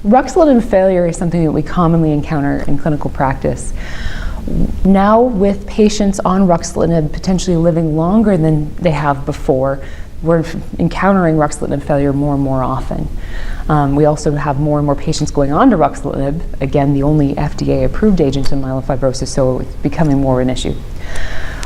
Ruxolitinib failure is something that we commonly encounter in clinical practice. Now, with patients on ruxolitinib potentially living longer than they have before, we're encountering ruxolitinib failure more and more often. We also have more and more patients going on to ruxolitinib, again, the only FDA-approved agent in myelofibrosis, so it's becoming more of an issue.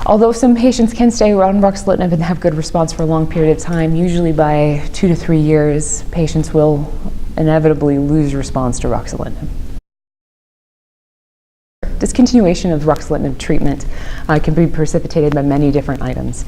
Although some patients can stay on ruxolitinib and have good response for a long period of time, usually by 2 to 3 years, patients will inevitably lose response to ruxolitinib. Discontinuation of ruxolitinib treatment can be precipitated by many different items.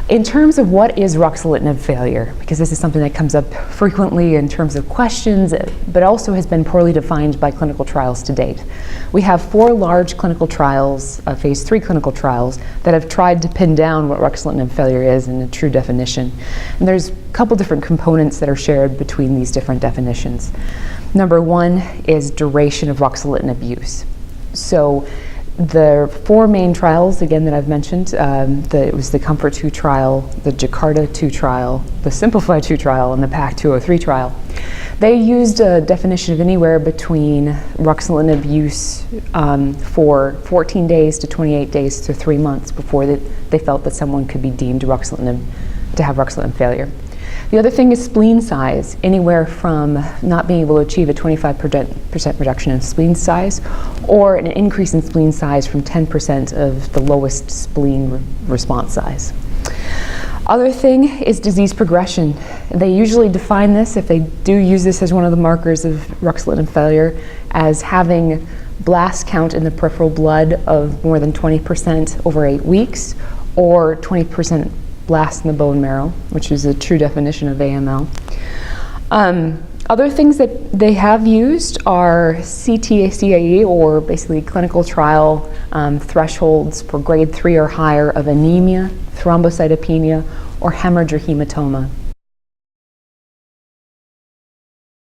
In terms of what is ruxolitinib failure, because this is something that comes up frequently in terms of questions, but also has been poorly defined by clinical trials to date. We have 4 large clinical trials, phase 3 clinical trials, that have tried to pin down what ruxolitinib failure is in a true definition. And there's a couple different components that are shared between these different definitions. Number 1 is duration of ruxolitinib use. So the 4 main trials, again, that I've mentioned, it was the COMFORT-2 trial, the JAKARTA-2 trial, the SIMPLIFY-2 trial, and the PAC-203 trial. They used a definition of anywhere between ruxolitinib use for 14 days to 28 days to 3 months before they felt that someone could be deemed to have ruxolitinib failure. The other thing is spleen size, anywhere from not being able to achieve a 25% reduction in spleen size or an increase in spleen size from 10% of the lowest spleen response size. Other thing is disease progression. They usually define this, if they do use this as one of the markers of ruxolitinib failure, as having blast count in the peripheral blood of more than 20% over 8 weeks or 20% blast in the bone marrow, which is a true definition of AML. Other things that they have used are CTACAE, or basically clinical trial thresholds for grade 3 or higher of anemia, thrombocytopenia, or hemorrhage or hematoma.